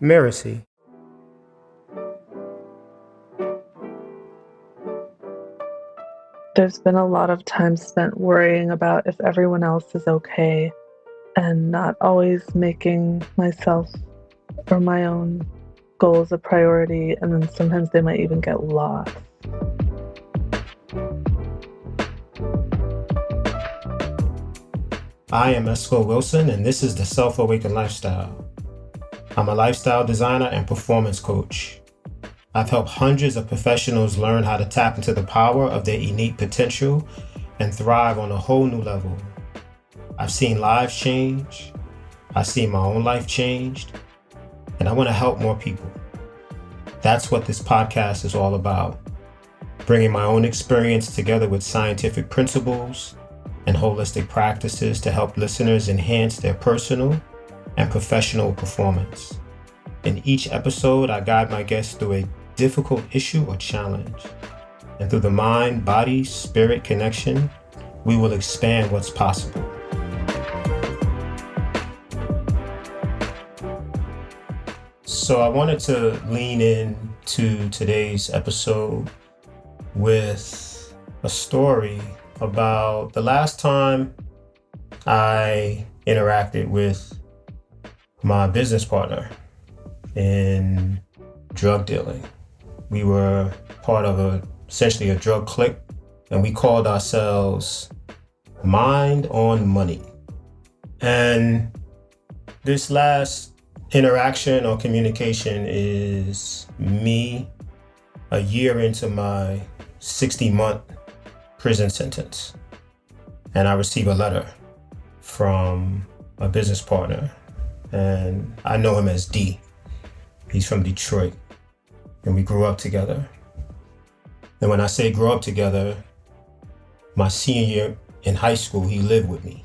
Mirasee. There's been a lot of time spent worrying about if everyone else is okay and not always making myself or my own goals a priority, and then sometimes they might even get lost. I am Esco Wilson, and this is the Self-Awakened Lifestyle. I'm a lifestyle designer and performance coach. I've helped hundreds of professionals learn how to tap into the power of their innate potential and thrive on a whole new level. I've seen lives change, I've seen my own life changed, and I want to help more people. That's what this podcast is all about. Bringing my own experience together with scientific principles and holistic practices to help listeners enhance their personal and professional performance. In each episode, I guide my guests through a difficult issue or challenge. And through the mind, body, spirit connection, we will expand what's possible. So I wanted to lean into today's episode with a story about the last time I interacted with my business partner in drug dealing. We were part of essentially a drug clique, and we called ourselves Mind on Money. And this last interaction or communication is me a year into my 60-month prison sentence. And I receive a letter from a business partner, and I know him as D. He's from Detroit, and we grew up together. And when I say grew up together, my senior year in high school, he lived with me.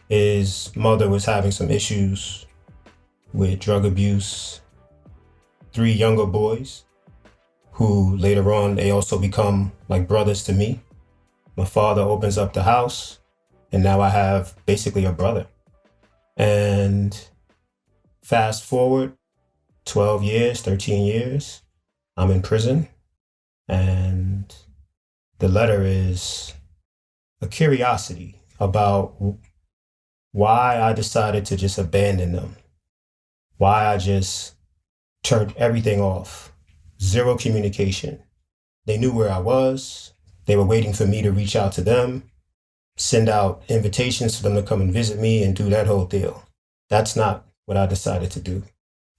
His mother was having some issues with drug abuse. 3 younger boys who later on, they also become like brothers to me. My father opens up the house, and now I have basically a brother. And fast forward 12 years, 13 years, I'm in prison. And the letter is a curiosity about why I decided to just abandon them. Why I just turned everything off. Zero communication. They knew where I was. They were waiting for me to reach out to them, send out invitations for them to come and visit me and do that whole deal. That's not what I decided to do.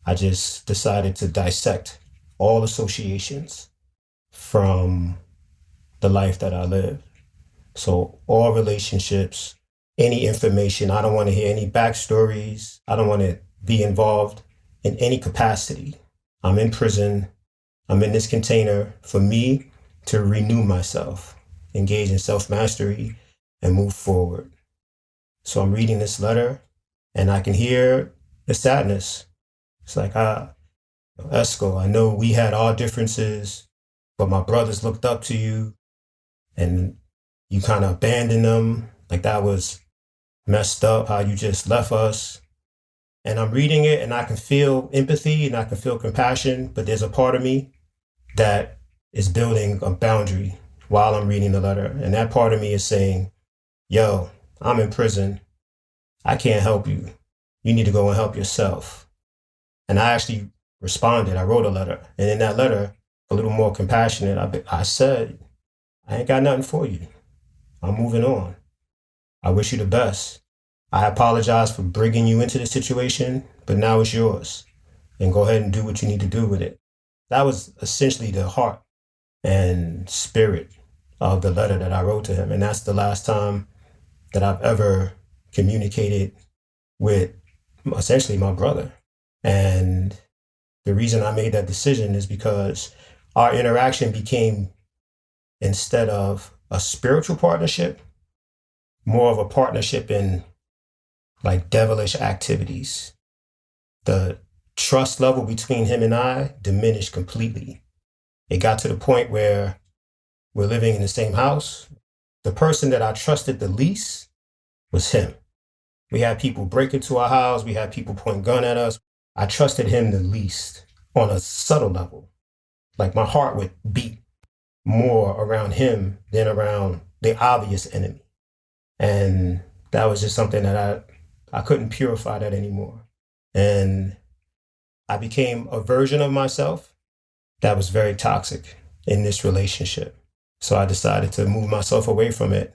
I just decided to dissect all associations from the life that I live. So all relationships, any information, I don't want to hear any backstories. I don't want to be involved in any capacity. I'm in prison. I'm in this container for me to renew myself, engage in self-mastery, and move forward. So I'm reading this letter, and I can hear the sadness. It's like, Esco, I know we had our differences, but my brothers looked up to you, and you kind of abandoned them. Like that was messed up, how you just left us. And I'm reading it, and I can feel empathy, and I can feel compassion, but there's a part of me that is building a boundary while I'm reading the letter. And that part of me is saying, yo, I'm in prison. I can't help you. You need to go and help yourself. And I actually responded. I wrote a letter. And in that letter, a little more compassionate, I said, I ain't got nothing for you. I'm moving on. I wish you the best. I apologize for bringing you into the situation, but now it's yours. And go ahead and do what you need to do with it. That was essentially the heart and spirit of the letter that I wrote to him. And that's the last time that I've ever communicated with essentially my brother. And the reason I made that decision is because our interaction became, instead of a spiritual partnership, more of a partnership in like devilish activities. The trust level between him and I diminished completely. It got to the point where we're living in the same house. The person that I trusted the least was him. We had people break into our house. We had people point gun at us. I trusted him the least on a subtle level. Like my heart would beat more around him than around the obvious enemy. And that was just something that I couldn't purify that anymore. And I became a version of myself that was very toxic in this relationship. So I decided to move myself away from it.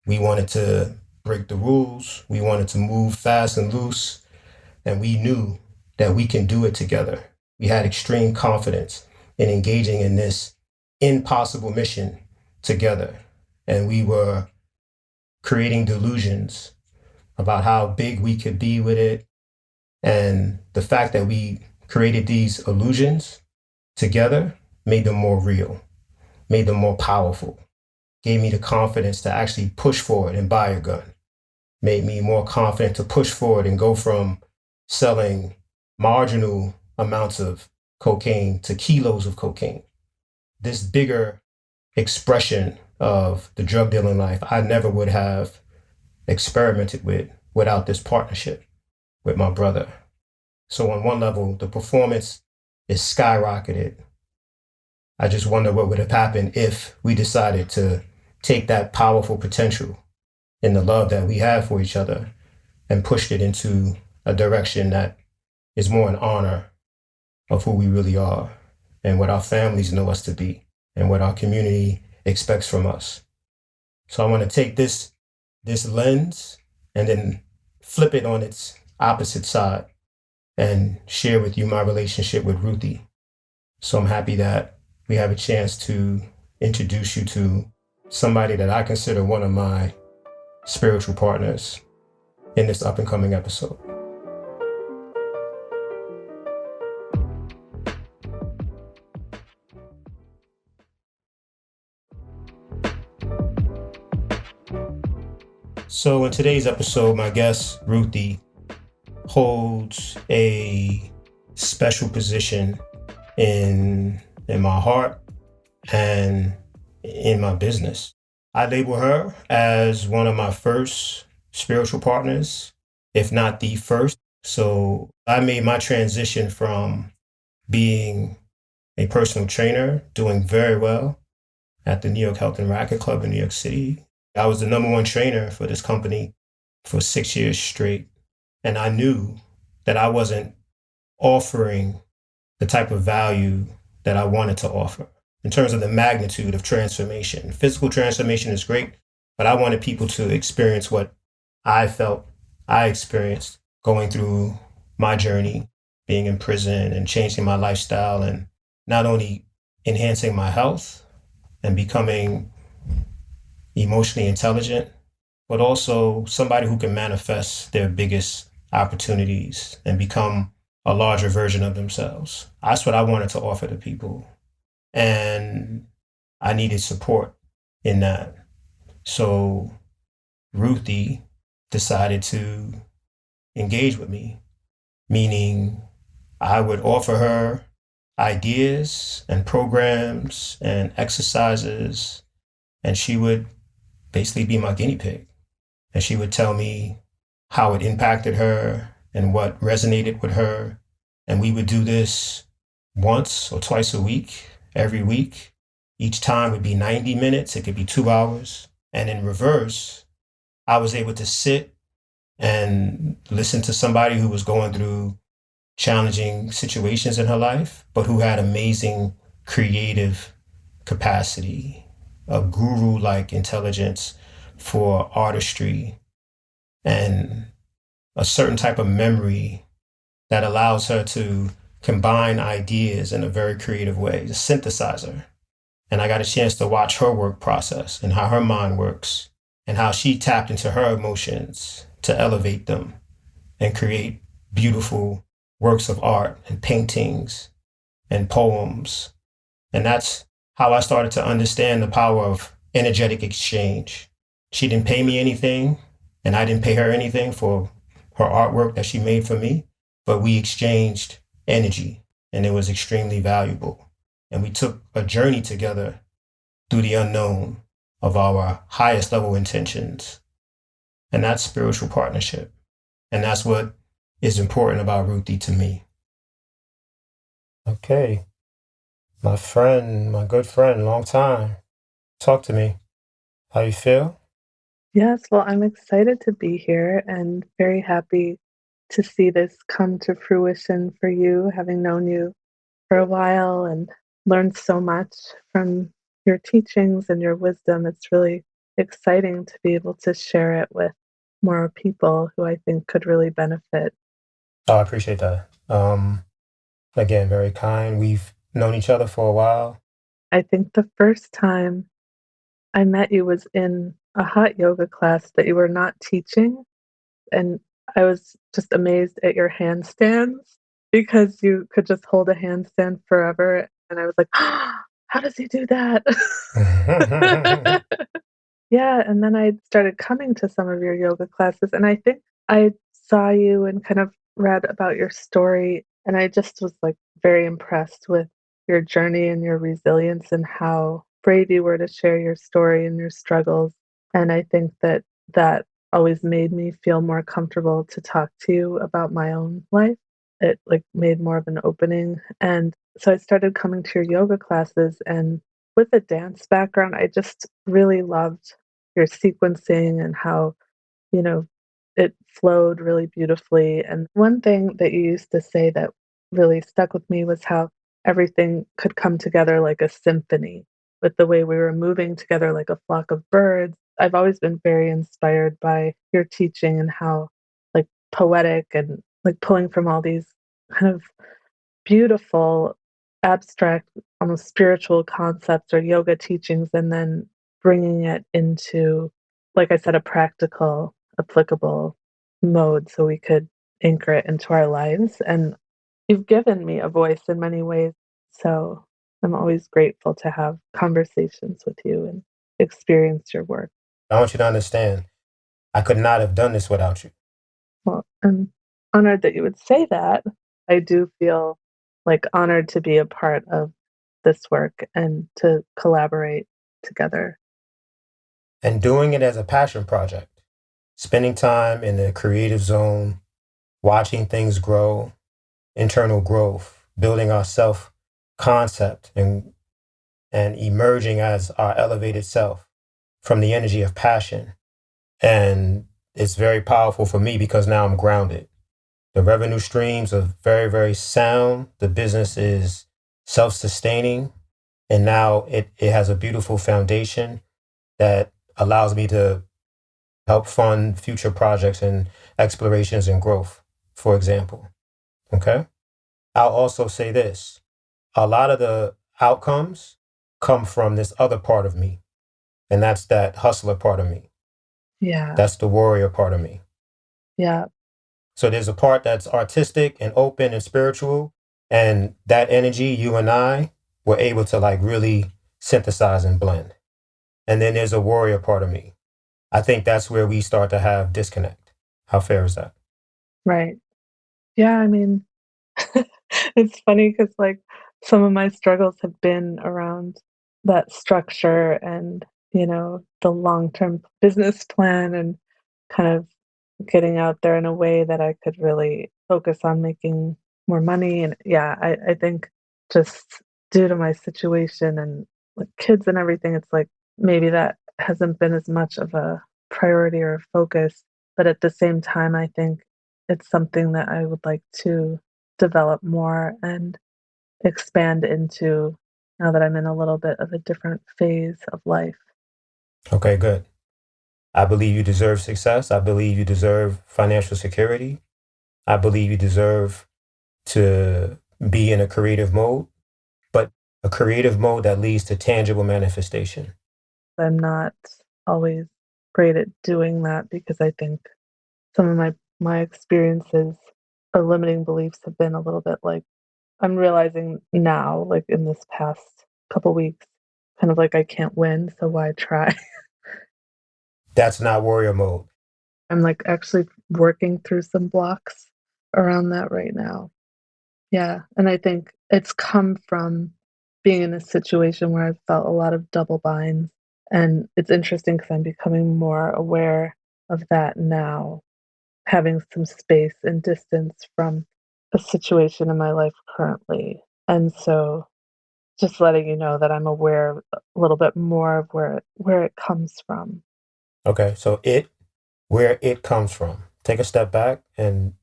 We wanted to break the rules. We wanted to move fast and loose. And we knew that we can do it together. We had extreme confidence in engaging in this impossible mission together. And we were creating delusions about how big we could be with it. And the fact that we created these illusions together made them more real, made them more powerful, gave me the confidence to actually push forward and buy a gun, made me more confident to push forward and go from selling marginal amounts of cocaine to kilos of cocaine. This bigger expression of the drug dealing life I never would have experimented with without this partnership with my brother. So on one level, the performance is skyrocketed. I just wonder what would have happened if we decided to take that powerful potential in the love that we have for each other and pushed it into a direction that is more in honor of who we really are and what our families know us to be and what our community expects from us. So I want to take this lens and then flip it on its opposite side and share with you my relationship with Ruthie. So I'm happy that we have a chance to introduce you to somebody that I consider one of my spiritual partners in this up and coming episode. So in today's episode, my guest, Ruthie, holds a special position in my heart and in my business. I label her as one of my first spiritual partners, if not the first. So I made my transition from being a personal trainer, doing very well at the New York Health and Racquet Club in New York City. I was the number one trainer for this company for 6 years straight. And I knew that I wasn't offering the type of value that I wanted to offer in terms of the magnitude of transformation. Physical transformation is great, but I wanted people to experience what I felt I experienced going through my journey, being in prison and changing my lifestyle and not only enhancing my health and becoming emotionally intelligent, but also somebody who can manifest their biggest opportunities and become a larger version of themselves. That's what I wanted to offer to people. And I needed support in that. So Ruthie decided to engage with me, meaning I would offer her ideas and programs and exercises, and she would basically be my guinea pig. And she would tell me how it impacted her and what resonated with her. And we would do this once or twice a week, every week. Each time would be 90 minutes. It could be 2 hours. And in reverse, I was able to sit and listen to somebody who was going through challenging situations in her life, but who had amazing creative capacity, a guru-like intelligence for artistry, and a certain type of memory that allows her to combine ideas in a very creative way, a synthesizer. And I got a chance to watch her work process and how her mind works and how she tapped into her emotions to elevate them and create beautiful works of art and paintings and poems. And that's how I started to understand the power of energetic exchange. She didn't pay me anything, and I didn't pay her anything for her artwork that she made for me, but we exchanged energy, and it was extremely valuable. And we took a journey together through the unknown of our highest level intentions. And that's spiritual partnership. And that's what is important about Ruthie to me. Okay, my friend, my good friend, long time. Talk to me. How you feel? Yes, well, I'm excited to be here and very happy to see this come to fruition for you, having known you for a while and learned so much from your teachings and your wisdom. It's really exciting to be able to share it with more people who I think could really benefit. Oh, I appreciate that. Again, very kind. We've known each other for a while. I think the first time I met you was in a hot yoga class that you were not teaching, and I was just amazed at your handstands because you could just hold a handstand forever, and I was like, "How does he do that?" Yeah, and then I started coming to some of your yoga classes, and I think I saw you and kind of read about your story, and I just was, like, very impressed with your journey and your resilience and how brave you were to share your story and your struggles, and I think that that always made me feel more comfortable to talk to you about my own life. It, like, made more of an opening, and so I started coming to your yoga classes, and with a dance background, I just really loved your sequencing and how, you know, it flowed really beautifully. And one thing that you used to say that really stuck with me was how everything could come together like a symphony with the way we were moving together like a flock of birds. I've always been very inspired by your teaching and how like poetic and like pulling from all these kind of beautiful, abstract, almost spiritual concepts or yoga teachings, and then bringing it into, like I said, a practical, applicable mode so we could anchor it into our lives. And you've given me a voice in many ways. So I'm always grateful to have conversations with you and experience your work. I want you to understand, I could not have done this without you. Well, I'm honored that you would say that. I do feel like honored to be a part of this work and to collaborate together. And doing it as a passion project, spending time in the creative zone, watching things grow, internal growth, building our self concept and emerging as our elevated self from the energy of passion. And it's very powerful for me because now I'm grounded. The revenue streams are very, very sound. The business is self sustaining. And now it has a beautiful foundation that allows me to help fund future projects and explorations and growth, for example. Okay. I'll also say this, a lot of the outcomes come from this other part of me, and that's that hustler part of me. Yeah. That's the warrior part of me. Yeah. So there's a part that's artistic and open and spiritual, and that energy, you and I were able to like really synthesize and blend. And then there's a warrior part of me. I think that's where we start to have disconnect. How fair is that? Right. Yeah. I mean, it's funny because, like, some of my struggles have been around that structure and, the long-term business plan and kind of getting out there in a way that I could really focus on making more money. And yeah, I think just due to my situation and like kids and everything, it's like maybe that hasn't been as much of a priority or a focus. But at the same time, I think it's something that I would like to develop more and expand into now that I'm in a little bit of a different phase of life. Okay, good. I believe you deserve success. I believe you deserve financial security. I believe you deserve to be in a creative mode, but a creative mode that leads to tangible manifestation. I'm not always great at doing that because I think some of my experiences or limiting beliefs have been a little bit like I'm realizing now, like in this past couple weeks, kind of like I can't win, so why try? That's not warrior mode. I'm like actually working through some blocks around that right now. Yeah, and I think it's come from being in a situation where I've felt a lot of double binds, and it's interesting because 'cause I'm becoming more aware of that now. having some space and distance from a situation in my life currently. And so just letting you know that I'm aware a little bit more of where it comes from. Okay, so where it comes from. Take a step back and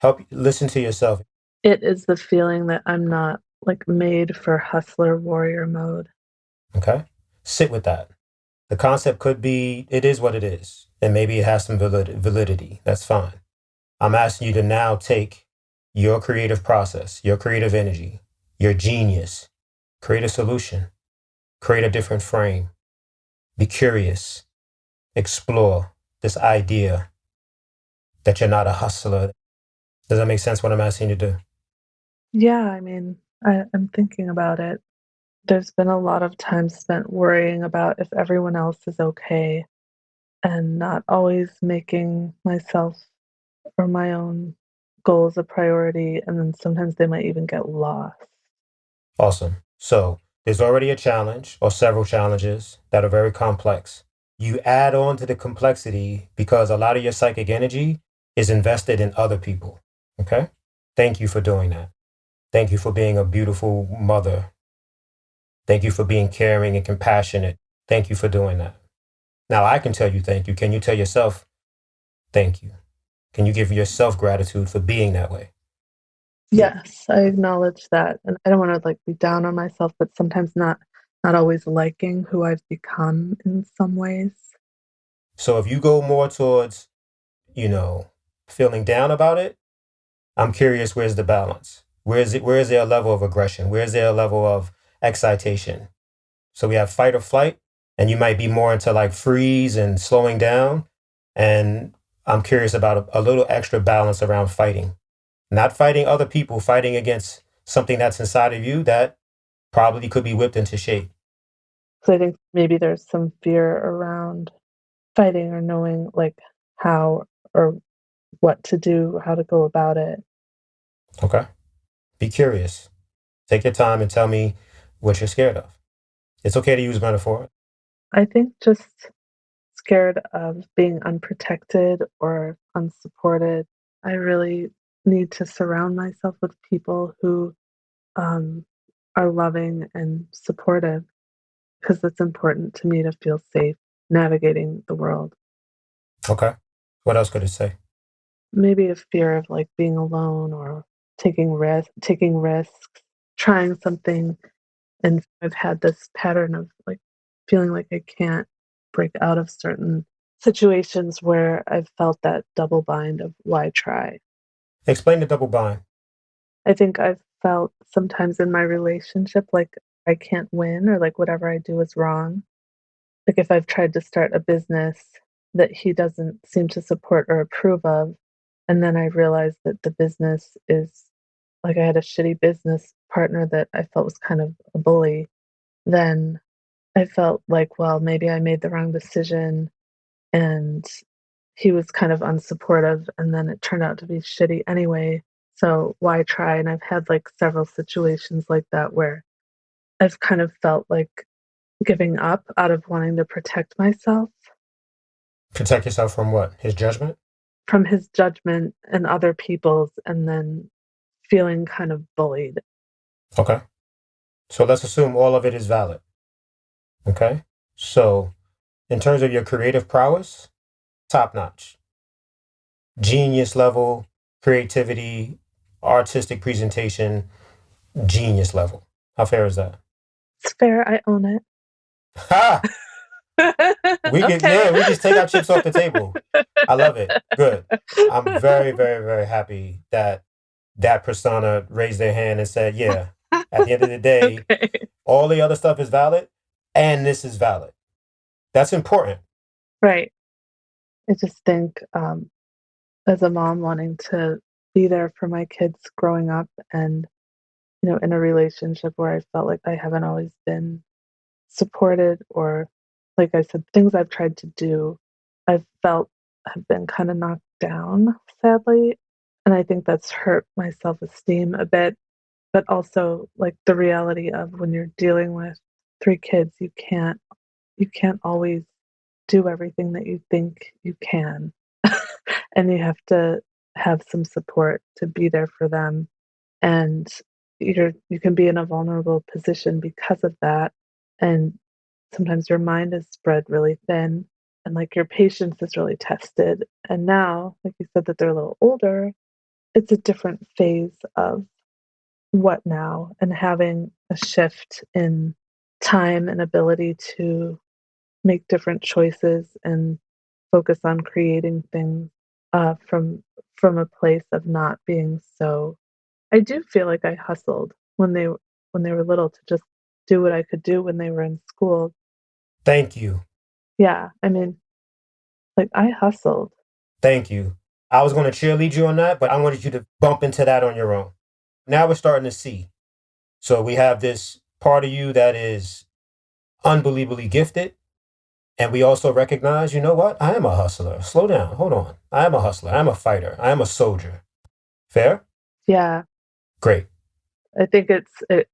help listen to yourself. It is the feeling that I'm not like made for hustler warrior mode. Okay, sit with that. The concept could be it is what it is, and maybe it has some validity. That's fine. I'm asking you to now take your creative process, your creative energy, your genius, create a solution, create a different frame, be curious, explore this idea that you're not a hustler. Does that make sense what I'm asking you to do? Yeah, I mean, I'm thinking about it. There's been a lot of time spent worrying about if everyone else is okay and not always making myself or my own goals a priority. And then sometimes they might even get lost. Awesome. So there's already a challenge or several challenges that are very complex. You add on to the complexity because a lot of your psychic energy is invested in other people. Okay. Thank you for doing that. Thank you for being a beautiful mother. Thank you for being caring and compassionate. Thank you for doing that. Now I can tell you thank you. Can you tell yourself thank you? Can you give yourself gratitude for being that way? Yes, I acknowledge that. And I don't want to like be down on myself, but sometimes not always liking who I've become in some ways. So if you go more towards, you know, feeling down about it, I'm curious, where's the balance? Where is there a level of aggression? Where is there a level of excitation? So we have fight or flight, and you might be more into like freeze and slowing down. And I'm curious about a little extra balance around fighting. Not fighting other people, fighting against something that's inside of you that probably could be whipped into shape. So I think maybe there's some fear around fighting or knowing like how or what to do, how to go about it. Okay? Be curious. Take your time and tell me what you're scared of. It's okay to use metaphor. I think just scared of being unprotected or unsupported. I really need to surround myself with people who um, are loving and supportive because it's important to me to feel safe navigating the world. Okay. What else could it say? Maybe a fear of like being alone or taking risks, trying something. And I've had this pattern of like feeling like I can't break out of certain situations where I've felt that double bind of why try. Explain the double bind. I think I've felt sometimes in my relationship like I can't win or like whatever I do is wrong. Like if I've tried to start a business that he doesn't seem to support or approve of, and then I realized that the business is like I had a shitty business partner that I felt was kind of a bully, then I felt like, well, maybe I made the wrong decision and he was kind of unsupportive and then it turned out to be shitty anyway. So why try? And I've had like several situations like that where I've kind of felt like giving up out of wanting to protect myself Protect yourself from what? His judgment? from his judgment and other people's and then feeling kind of bullied. Okay. So let's assume all of it is valid. Okay. So, in terms of your creative prowess, top notch, genius level, creativity, artistic presentation, genius level. How fair is that? It's fair, I own it. Ha! Okay. We just take our chips off the table. I love it. Good. I'm very, very, very happy that that persona raised their hand and said, yeah, at the end of the day, Okay. all the other stuff is valid and this is valid. That's important. Right. I just think, as a mom wanting to be there for my kids growing up and, in a relationship where I felt like I haven't always been supported or, like I said, things I've tried to do, I've felt have been kind of knocked down, sadly. And I think that's hurt my self esteem a bit. But also, like the reality of when you're dealing with three kids, you can't always do everything that you think you can. and you have to have some support to be there for them, and you can be in a vulnerable position because of that, and sometimes your mind is spread really thin, and, like, your patience is really tested, and now, like you said, that they're a little older, it's a different phase of what now, and having a shift in time and ability to make different choices and focus on creating things, from a place of not being so. I do feel like I hustled when they were little to just do what I could do when they were in school. Thank you. Yeah, I mean, like, I hustled. Thank you. I was going to cheerlead you on that, but I wanted you to bump into that on your own. Now we're starting to see. So we have this part of you that is unbelievably gifted. And we also recognize, you know what? I am a hustler. Slow down. Hold on. I am a hustler. I'm a fighter. I am a soldier. Fair? Yeah, Great. I think it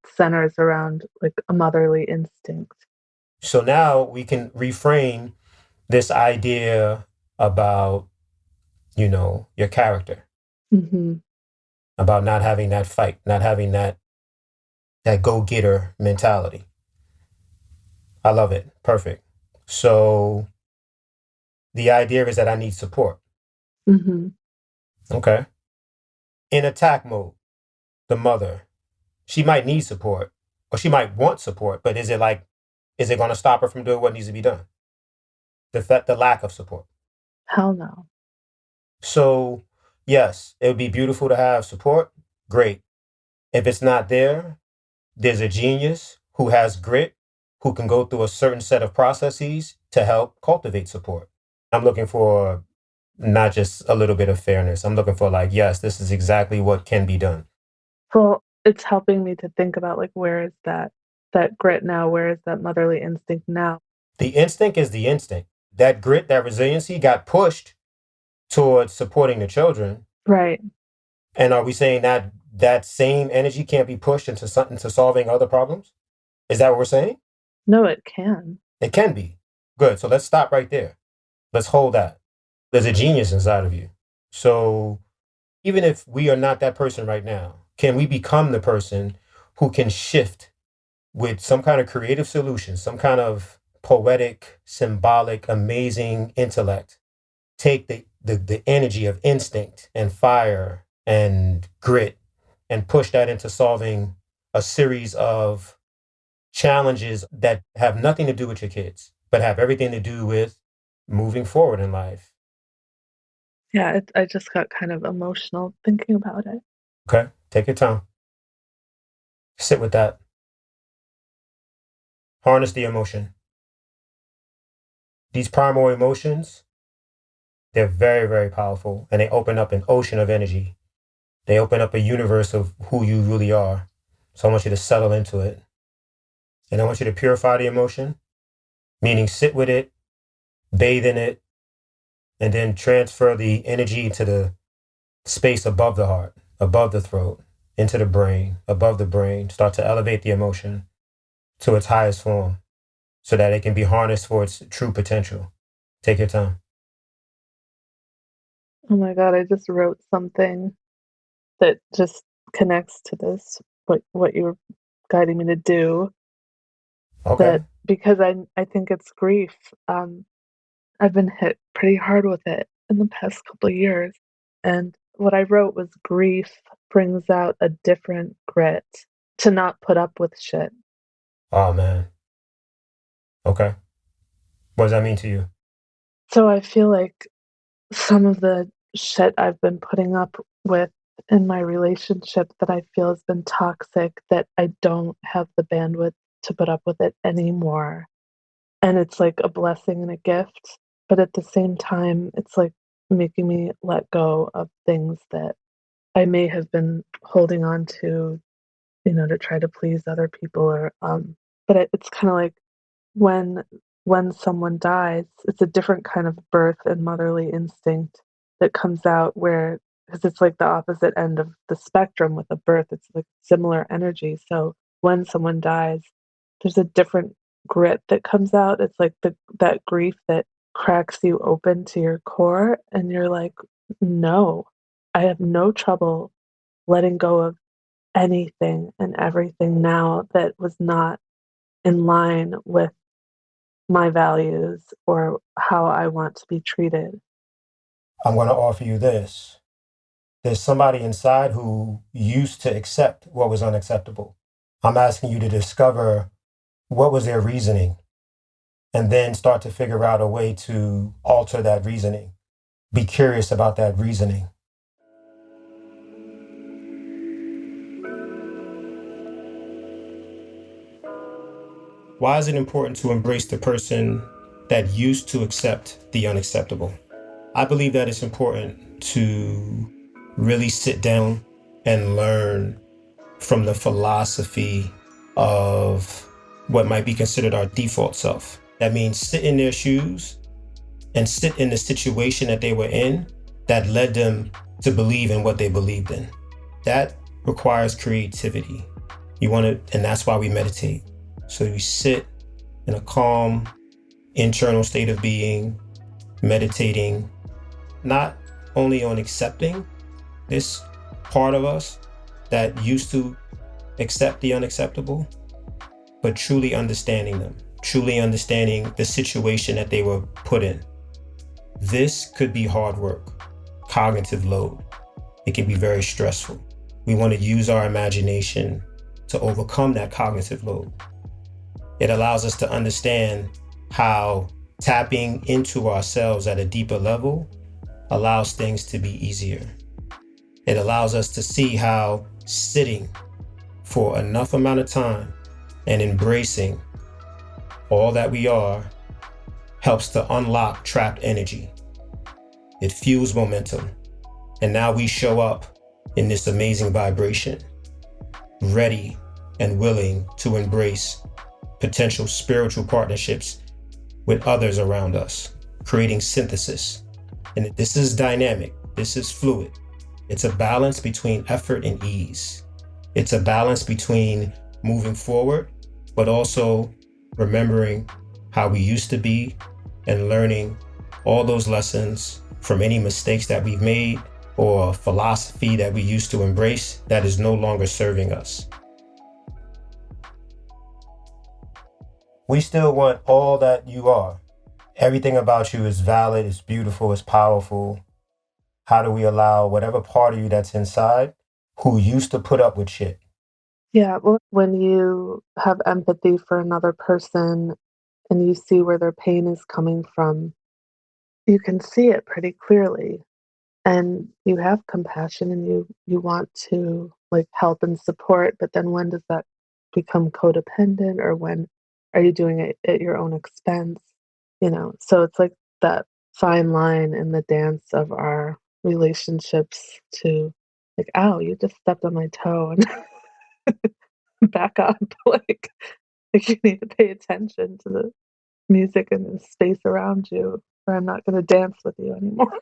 centers around, like, a motherly instinct. So now we can reframe this idea about, your character, Mhm. about not having that fight, not having that go-getter mentality. I love it. Perfect. So the idea is that I need support. Mhm. Okay. In attack mode, the mother, she might need support or she might want support, but is it going to stop her from doing what needs to be done? The lack of support. Hell no. So, yes, it would be beautiful to have support. Great. If it's not there, there's a genius who has grit, who can go through a certain set of processes to help cultivate support. I'm looking for not just a little bit of fairness. I'm looking for, like, yes, this is exactly what can be done. Well, it's helping me to think about, like, where is that grit now? Where is that motherly instinct now? The instinct is the instinct. That grit, that resiliency got pushed towards supporting the children. Right. And are we saying that that same energy can't be pushed into something to solving other problems? Is that what we're saying? No, it can. It can be. Good. So let's stop right there. Let's hold that. There's a genius inside of you. So even if we are not that person right now, can we become the person who can shift with some kind of creative solution, some kind of poetic, symbolic, amazing intellect? Take the energy of instinct and fire and grit and push that into solving a series of challenges that have nothing to do with your kids, but have everything to do with moving forward in life. Yeah, I just got kind of emotional thinking about it. Okay? Take your time. Sit with that. Harness the emotion. These primal emotions, they're very, very powerful and they open up an ocean of energy. They open up a universe of who you really are. So I want you to settle into it. And I want you to purify the emotion, meaning sit with it, bathe in it, and then transfer the energy to the space above the heart, above the throat, into the brain, above the brain. Start to elevate the emotion to its highest form so that it can be harnessed for its true potential. Take your time. Oh my god, I just wrote something that just connects to this, what you were guiding me to do, Okay. that because I think it's grief. I've been hit pretty hard with it in the past couple of years, and what I wrote was grief brings out a different grit to not put up with shit. Oh, man. Okay. What does that mean to you? So I feel like some of the shit I've been putting up with in my relationship that I feel has been toxic, that I don't have the bandwidth to put up with it anymore. And it's like a blessing and a gift. But at the same time, it's like making me let go of things that I may have been holding on to, to try to please other people or but it's kind of like when when someone dies, it's a different kind of birth and motherly instinct that comes out where because it's like the opposite end of the spectrum with a birth, it's like similar energy. So when someone dies, there's a different grit that comes out. It's like that grief that cracks you open to your core, and you're like, no, I have no trouble letting go of anything and everything now that was not in line with my values or how I want to be treated. I'm going to offer you this. There's somebody inside who used to accept what was unacceptable. I'm asking you to discover what was their reasoning and then start to figure out a way to alter that reasoning. Be curious about that reasoning. Why is it important to embrace the person that used to accept the unacceptable? I believe that it's important to really sit down and learn from the philosophy of what might be considered our default self. That means sit in their shoes and sit in the situation that they were in that led them to believe in what they believed in. That requires creativity. And that's why we meditate. So you sit in a calm, internal state of being, meditating, not only on accepting this part of us that used to accept the unacceptable, but truly understanding them, truly understanding the situation that they were put in. This could be hard work, cognitive load. It can be very stressful. We want to use our imagination to overcome that cognitive load. It allows us to understand how tapping into ourselves at a deeper level allows things to be easier. It allows us to see how sitting for enough amount of time and embracing all that we are helps to unlock trapped energy. It fuels momentum. And now we show up in this amazing vibration, ready and willing to embrace potential spiritual partnerships with others around us, creating synthesis. And this is dynamic, this is fluid. It's a balance between effort and ease. It's a balance between moving forward, but also remembering how we used to be and learning all those lessons from any mistakes that we've made or philosophy that we used to embrace that is no longer serving us. We still want all that you are. Everything about you is valid, it's beautiful, it's powerful. How do we allow whatever part of you that's inside who used to put up with shit? Yeah, well, when you have empathy for another person and you see where their pain is coming from, you can see it pretty clearly. And you have compassion and you want to like help and support, but then when does that become codependent, or when are you doing it at your own expense? So it's like that fine line in the dance of our relationships to like, ow, you just stepped on my toe and back up. Like you need to pay attention to the music and the space around you, or I'm not going to dance with you anymore.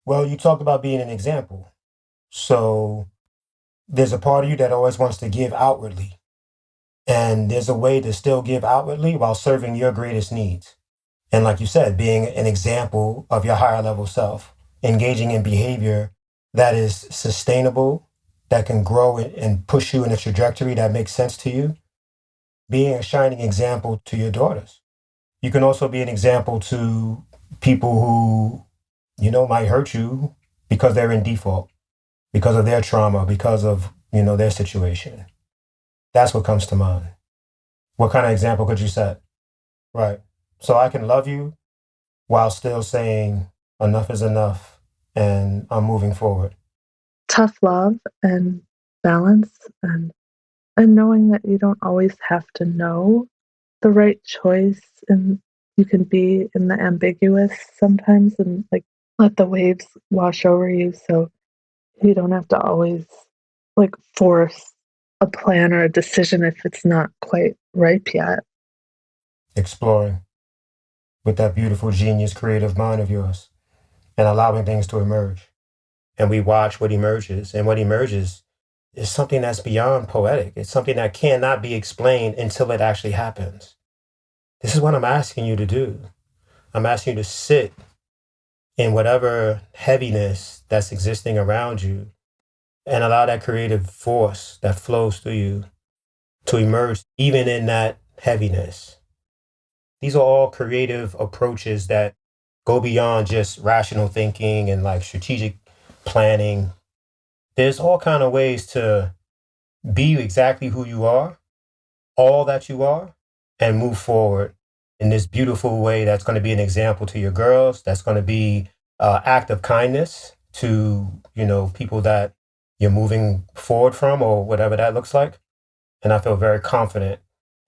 Well, you talked about being an example. So there's a part of you that always wants to give outwardly. And there's a way to still give outwardly while serving your greatest needs. And like you said, being an example of your higher level self, engaging in behavior that is sustainable, that can grow and push you in a trajectory that makes sense to you. Being a shining example to your daughters. You can also be an example to people who, might hurt you because they're in default, because of their trauma, because of, their situation. That's what comes to mind. What kind of example could you set? Right. So I can love you while still saying enough is enough and I'm moving forward. Tough love and balance, and knowing that you don't always have to know the right choice, and you can be in the ambiguous sometimes and like let the waves wash over you, so you don't have to always like force a plan or a decision if it's not quite ripe yet. Exploring with that beautiful genius creative mind of yours and allowing things to emerge. And we watch what emerges, and what emerges is something that's beyond poetic. It's something that cannot be explained until it actually happens. This is what I'm asking you to do. I'm asking you to sit in whatever heaviness that's existing around you and allow that creative force that flows through you to emerge even in that heaviness. These are all creative approaches that go beyond just rational thinking and like strategic planning. There's all kind of ways to be exactly who you are, all that you are, and move forward in this beautiful way that's going to be an example to your girls. That's going to be an act of kindness to, people that you're moving forward from or whatever that looks like. And I feel very confident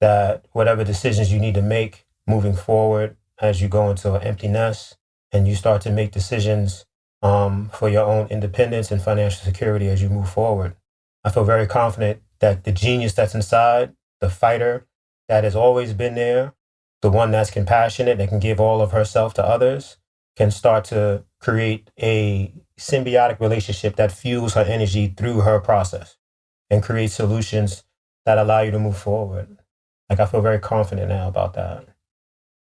that whatever decisions you need to make moving forward as you go into an empty nest and you start to make decisions for your own independence and financial security as you move forward. I feel very confident that the genius that's inside, the fighter that has always been there, the one that's compassionate, that can give all of herself to others, can start to create a symbiotic relationship that fuels her energy through her process and create solutions that allow you to move forward. Like, I feel very confident now about that.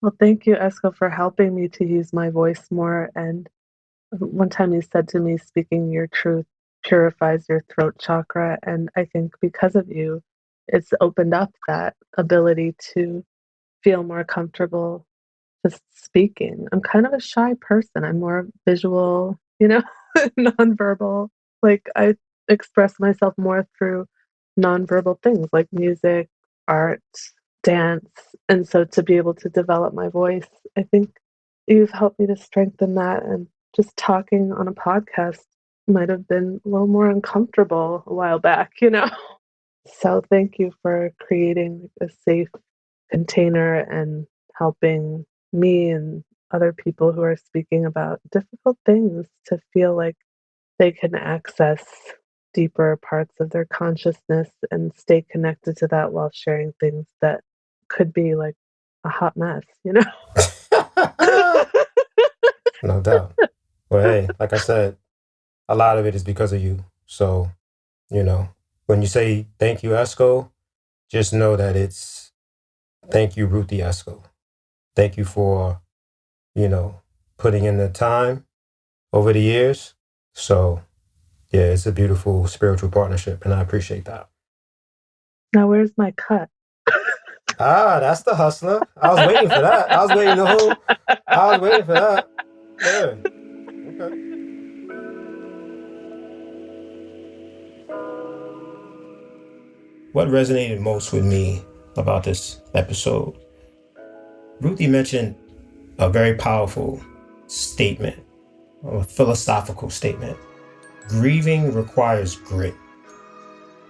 Well, thank you, Esco, for helping me to use my voice more. And one time you said to me, speaking your truth purifies your throat chakra. And I think because of you, it's opened up that ability to feel more comfortable just speaking. I'm kind of a shy person. I'm more visual, nonverbal. Like I express myself more through nonverbal things like music, art, dance. And so to be able to develop my voice, I think you've helped me to strengthen that. And just talking on a podcast might have been a little more uncomfortable a while back, So thank you for creating a safe container and helping me and other people who are speaking about difficult things to feel like they can access deeper parts of their consciousness and stay connected to that while sharing things that could be like a hot mess, No doubt. Well, hey, like I said, a lot of it is because of you. So, when you say thank you, Esco, just know that it's thank you, Ruthie Esco. Thank you for, putting in the time over the years. So, yeah, it's a beautiful spiritual partnership, and I appreciate that. Now, where's my cut? That's the hustler. I was waiting for that. I was waiting for that. Yeah. Okay. What resonated most with me about this episode? Ruthie mentioned a very powerful statement, a philosophical statement. Grieving requires grit.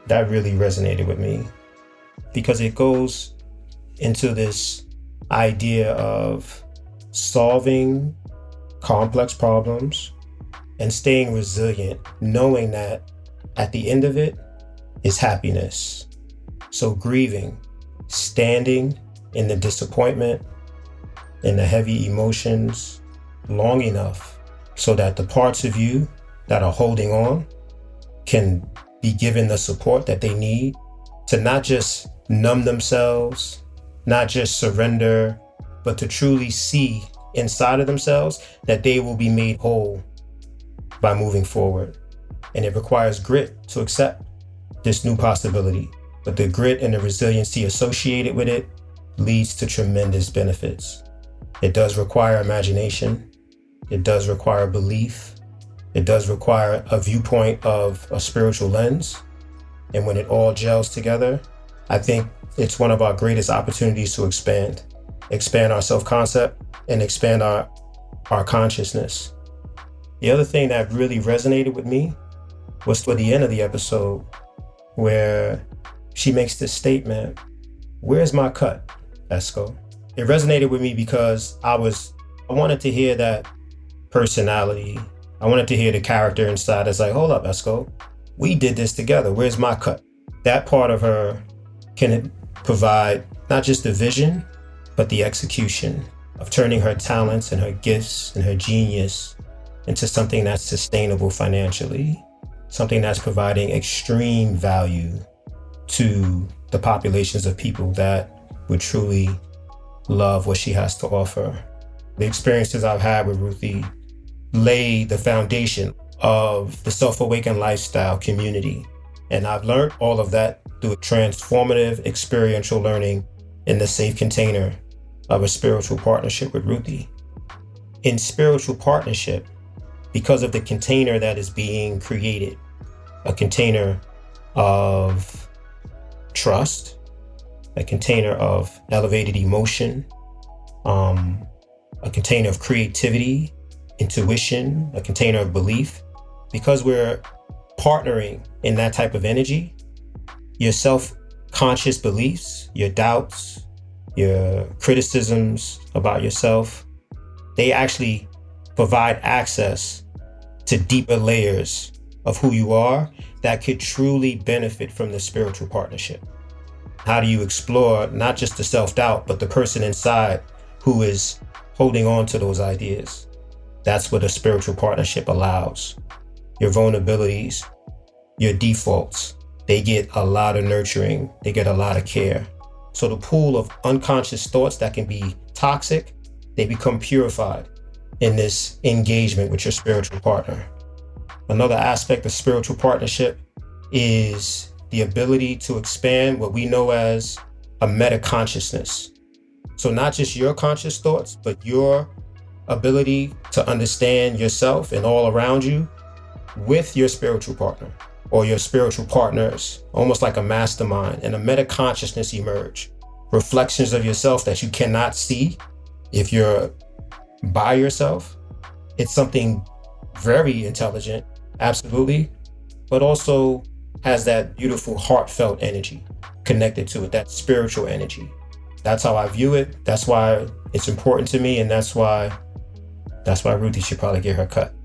That really resonated with me because it goes into this idea of solving complex problems and staying resilient, knowing that at the end of it is happiness. So grieving, standing in the disappointment, in the heavy emotions long enough so that the parts of you that are holding on can be given the support that they need to not just numb themselves, not just surrender, but to truly see inside of themselves that they will be made whole by moving forward. And it requires grit to accept this new possibility. But the grit and the resiliency associated with it leads to tremendous benefits. It does require imagination. It does require belief. It does require a viewpoint of a spiritual lens. And when it all gels together, I think it's one of our greatest opportunities to expand our self-concept and expand our consciousness. The other thing that really resonated with me was toward the end of the episode where she makes this statement, "Where's my cut, Esco?" It resonated with me because I wanted to hear that personality. I wanted to hear the character inside. It's like, hold up, Esco, we did this together. Where's my cut? That part of her can provide not just the vision, but the execution of turning her talents and her gifts and her genius into something that's sustainable financially, something that's providing extreme value to the populations of people that would truly love what she has to offer. The experiences I've had with Ruthie lay the foundation of the Self-Awakened Lifestyle community. And I've learned all of that through transformative experiential learning in the safe container of a spiritual partnership with Ruthie. In spiritual partnership, because of the container that is being created, a container of trust, a container of elevated emotion, a container of creativity, intuition, a container of belief. Because we're partnering in that type of energy, your self-conscious beliefs, your doubts, your criticisms about yourself, they actually provide access to deeper layers of who you are that could truly benefit from the spiritual partnership. How do you explore not just the self-doubt, but the person inside who is holding on to those ideas? That's what a spiritual partnership allows. Your vulnerabilities, your defaults, they get a lot of nurturing, they get a lot of care. So the pool of unconscious thoughts that can be toxic, they become purified in this engagement with your spiritual partner. Another aspect of spiritual partnership is the ability to expand what we know as a meta-consciousness. So not just your conscious thoughts, but your ability to understand yourself and all around you with your spiritual partner or your spiritual partners, almost like a mastermind, and a meta-consciousness emerge. Reflections of yourself that you cannot see if you're by yourself. It's something very intelligent, absolutely, but also has that beautiful heartfelt energy connected to it, that spiritual energy. That's how I view it. That's why it's important to me, and that's why Ruthie should probably get her cut.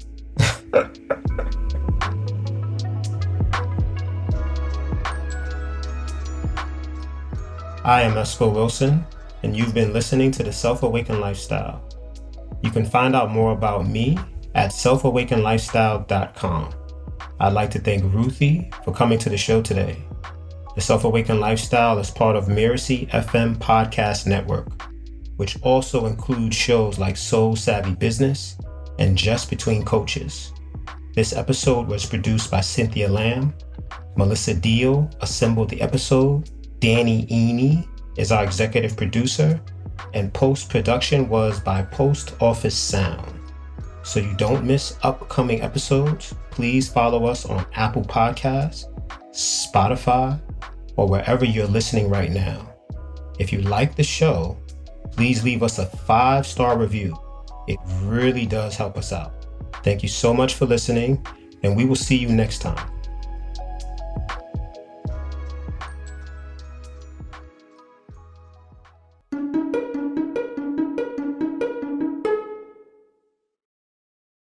I am Esco Wilson, and you've been listening to the Self-Awakened Lifestyle. You can find out more about me at selfawakenedlifestyle.com. I'd like to thank Ruthie for coming to the show today. The Self-Awakened Lifestyle is part of Mirasee FM Podcast Network, which also includes shows like Soul Savvy Business and Just Between Coaches. This episode was produced by Cynthia Lamb. Melissa Deal assembled the episode. Danny Eni is our executive producer, and post-production was by Post Office Sound. So you don't miss upcoming episodes, please follow us on Apple Podcasts, Spotify, or wherever you're listening right now. If you like the show, please leave us a 5-star review. It really does help us out. Thank you so much for listening, and we will see you next time.